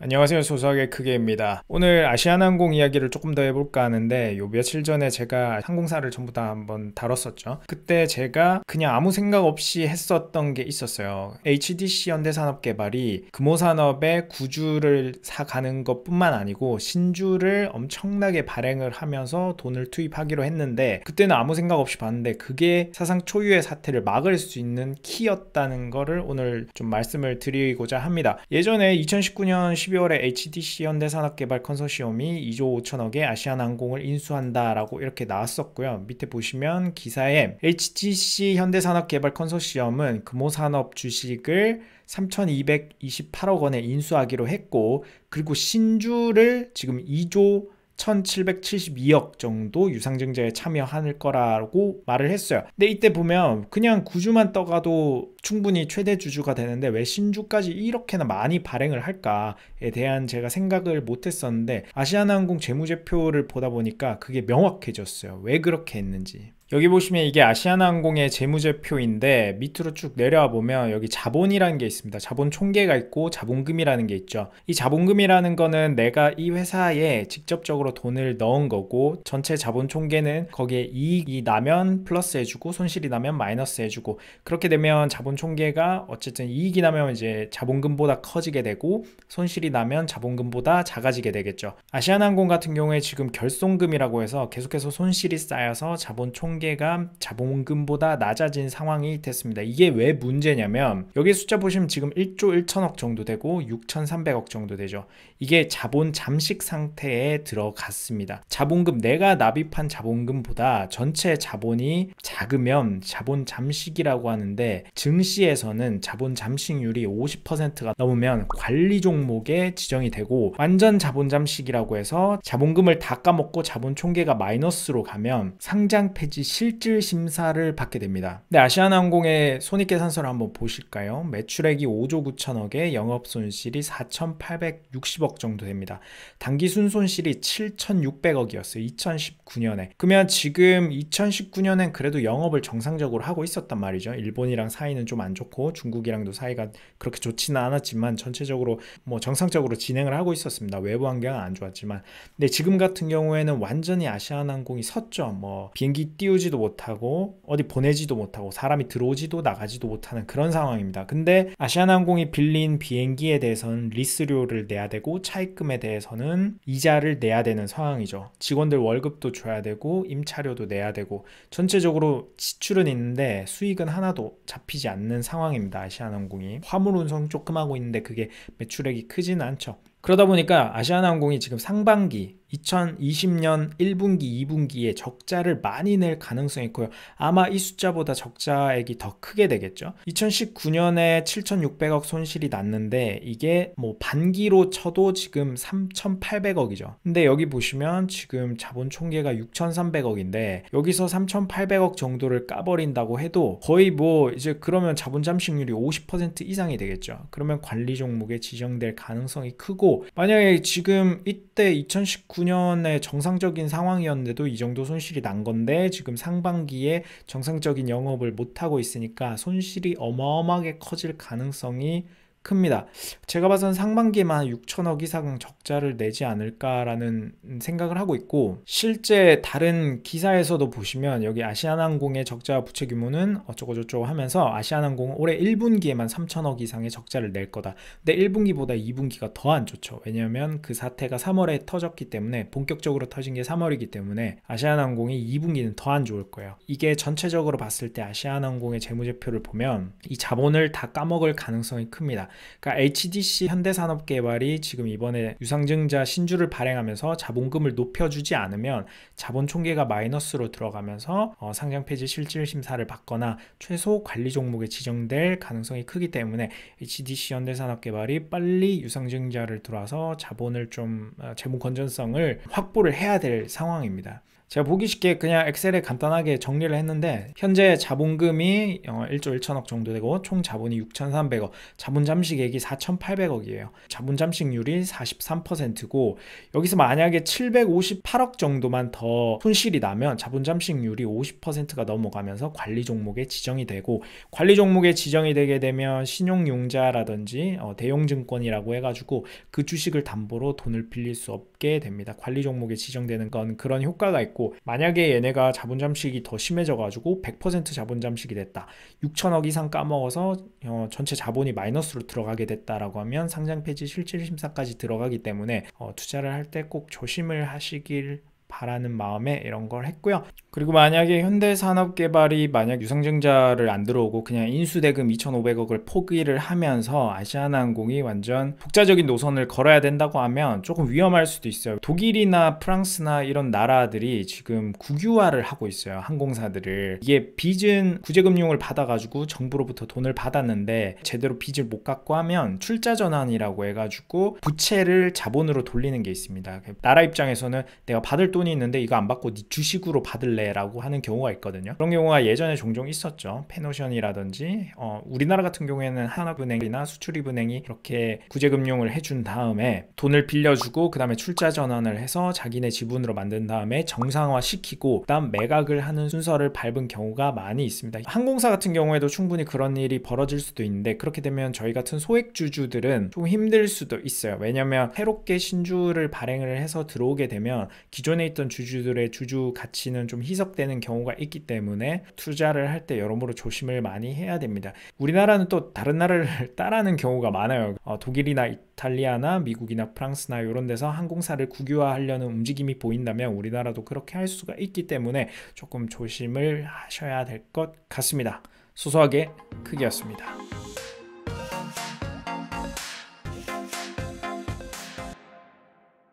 안녕하세요. 소소하게 크게입니다. 오늘 아시아나항공 이야기를 조금 더 해볼까 하는데 요 며칠 전에 제가 항공사를 전부 다 한번 다뤘었죠. 그때 제가 그냥 아무 생각 없이 했었던 게 있었어요. HDC 현대산업개발이 금호산업에 구주를 사가는 것뿐만 아니고 신주를 엄청나게 발행을 하면서 돈을 투입하기로 했는데, 그때는 아무 생각 없이 봤는데 그게 사상 초유의 사태를 막을 수 있는 키였다는 거를 오늘 좀 말씀을 드리고자 합니다. 예전에 2019년 12월에 HDC 현대산업개발 컨소시엄이 2조 5천억에 아시아나항공을 인수한다라고 이렇게 나왔었고요. 밑에 보시면 기사에 HDC 현대산업개발 컨소시엄은 금호산업 주식을 3,228억 원에 인수하기로 했고, 그리고 신주를 지금 2조 1772억 정도 유상증자에 참여할 거라고 말을 했어요. 근데 이때 보면 그냥 구주만 떠가도 충분히 최대 주주가 되는데 왜 신주까지 이렇게나 많이 발행을 할까에 대한 제가 생각을 못했었는데, 아시아나항공 재무제표를 보다 보니까 그게 명확해졌어요. 왜 그렇게 했는지. 여기 보시면 이게 아시아나항공의 재무제표인데, 밑으로 쭉 내려와 보면 여기 자본이라는 게 있습니다. 자본 총계가 있고 자본금이라는 게 있죠. 이 자본금이라는 거는 내가 이 회사에 직접적으로 돈을 넣은 거고, 전체 자본 총계는 거기에 이익이 나면 플러스 해주고 손실이 나면 마이너스 해주고, 그렇게 되면 자본 총계가 어쨌든 이익이 나면 이제 자본금보다 커지게 되고 손실이 나면 자본금보다 작아지게 되겠죠. 아시아나항공 같은 경우에 지금 결손금이라고 해서 계속해서 손실이 쌓여서 자본 총계가 자본금보다 낮아진 상황이 됐습니다. 이게 왜 문제냐면, 여기 숫자 보시면 지금 1조 1천억 정도 되고 6,300억 정도 되죠. 이게 자본 잠식 상태에 들어갔습니다. 자본금, 내가 납입한 자본금보다 전체 자본이 작으면 자본 잠식이라고 하는데, 증시에서는 자본 잠식률이 50%가 넘으면 관리 종목에 지정이 되고, 완전 자본 잠식이라고 해서 자본금을 다 까먹고 자본 총계가 마이너스로 가면 상장 폐지 실질 심사를 받게 됩니다. 근데 아시아나항공의 손익계산서를 한번 보실까요? 매출액이 5조 9천억에 영업손실이 4,860억 정도 됩니다. 당기순손실이 7,600억이었어요. 2019년에. 그러면 지금 2019년엔 그래도 영업을 정상적으로 하고 있었단 말이죠. 일본이랑 사이는 좀 안 좋고 중국이랑도 사이가 그렇게 좋지는 않았지만 전체적으로 뭐 정상적으로 진행을 하고 있었습니다. 외부 환경은 안 좋았지만. 근데 지금 같은 경우에는 완전히 아시아나항공이 섰죠. 뭐 비행기 띄우지도 못하고 어디 보내지도 못하고 사람이 들어오지도 나가지도 못하는 그런 상황입니다. 근데 아시아나항공이 빌린 비행기에 대해서는 리스료를 내야 되고, 차입금에 대해서는 이자를 내야 되는 상황이죠. 직원들 월급도 줘야 되고 임차료도 내야 되고, 전체적으로 지출은 있는데 수익은 하나도 잡히지 않는 상황입니다. 아시아나항공이 화물 운송 조금 하고 있는데 그게 매출액이 크지는 않죠. 그러다 보니까 아시아나항공이 지금 상반기 2020년 1분기, 2분기에 적자를 많이 낼 가능성이 있고요. 아마 이 숫자보다 적자액이 더 크게 되겠죠. 2019년에 7,600억 손실이 났는데 이게 뭐 반기로 쳐도 지금 3,800억이죠. 근데 여기 보시면 지금 자본 총계가 6,300억인데 여기서 3,800억 정도를 까버린다고 해도 거의 뭐 이제 그러면 자본 잠식률이 50% 이상이 되겠죠. 그러면 관리 종목에 지정될 가능성이 크고, 만약에 지금 이때 2019년에 정상적인 상황이었는데도 이 정도 손실이 난 건데 지금 상반기에 정상적인 영업을 못하고 있으니까 손실이 어마어마하게 커질 가능성이 큽니다. 제가 봐선 상반기에만 6천억 이상 적자를 내지 않을까라는 생각을 하고 있고, 실제 다른 기사에서도 보시면 여기 아시아나항공의 적자 부채 규모는 어쩌고저쩌고 하면서 아시아나항공은 올해 1분기에만 3천억 이상의 적자를 낼 거다. 근데 1분기보다 2분기가 더 안 좋죠. 왜냐하면 그 사태가 3월에 터졌기 때문에, 본격적으로 터진 게 3월이기 때문에 아시아나항공이 2분기는 더 안 좋을 거예요. 이게 전체적으로 봤을 때 아시아나항공의 재무제표를 보면 이 자본을 다 까먹을 가능성이 큽니다. 그러니까 HDC 현대산업개발이 지금 이번에 유상증자 신주를 발행하면서 자본금을 높여주지 않으면 자본 총계가 마이너스로 들어가면서 상장 폐지 실질 심사를 받거나 최소 관리 종목에 지정될 가능성이 크기 때문에 HDC 현대산업개발이 빨리 유상증자를 들어와서 자본을 좀 재무 건전성을 확보를 해야 될 상황입니다. 제가 보기 쉽게 그냥 엑셀에 간단하게 정리를 했는데 현재 자본금이 1조 1천억 정도 되고 총 자본이 6,300억, 자본 잠식액이 4,800억이에요. 자본 잠식률이 43%고 여기서 만약에 758억 정도만 더 손실이 나면 자본 잠식률이 50%가 넘어가면서 관리 종목에 지정이 되고, 관리 종목에 지정이 되게 되면 신용융자라든지 대용증권이라고 해가지고 그 주식을 담보로 돈을 빌릴 수 없게 됩니다. 관리 종목에 지정되는 건 그런 효과가 있고, 만약에 얘네가 자본 잠식이 더 심해져 가지고 100% 자본 잠식이 됐다, 6천억 이상 까먹어서 전체 자본이 마이너스로 들어가게 됐다라고 하면 상장 폐지 실질 심사까지 들어가기 때문에 투자를 할 때 꼭 조심을 하시길 바라는 마음에 이런 걸 했고요. 그리고 만약에 현대산업개발이 만약 유상증자를 안 들어오고 그냥 인수대금 2,500억을 포기를 하면서 아시아나항공이 완전 독자적인 노선을 걸어야 된다고 하면 조금 위험할 수도 있어요. 독일이나 프랑스나 이런 나라들이 지금 국유화를 하고 있어요, 항공사들을. 이게 빚은 구제금융을 받아가지고 정부로부터 돈을 받았는데 제대로 빚을 못 갚고 하면 출자전환이라고 해가지고 부채를 자본으로 돌리는 게 있습니다. 나라 입장에서는 내가 받을 돈이 있는데 이거 안 받고 네 주식으로 받을래? 라고 하는 경우가 있거든요. 그런 경우가 예전에 종종 있었죠. 페노션이라든지 우리나라 같은 경우에는 하나은행이나 수출입은행이 이렇게 구제금융을 해준 다음에 돈을 빌려주고 그 다음에 출자전환을 해서 자기네 지분으로 만든 다음에 정상화시키고 그 다음 매각을 하는 순서를 밟은 경우가 많이 있습니다. 항공사 같은 경우에도 충분히 그런 일이 벌어질 수도 있는데, 그렇게 되면 저희 같은 소액주주들은 좀 힘들 수도 있어요. 왜냐면 새롭게 신주를 발행을 해서 들어오게 되면 기존에 있던 주주들의 주주 가치는 좀 희석되는 경우가 있기 때문에 투자를 할 때 여러모로 조심을 많이 해야 됩니다. 우리나라는 또 다른 나라를 따라하는 경우가 많아요. 독일이나 이탈리아나 미국이나 프랑스나 이런 데서 항공사를 국유화하려는 움직임이 보인다면 우리나라도 그렇게 할 수가 있기 때문에 조금 조심을 하셔야 될 것 같습니다. 소소하게 크기였습니다.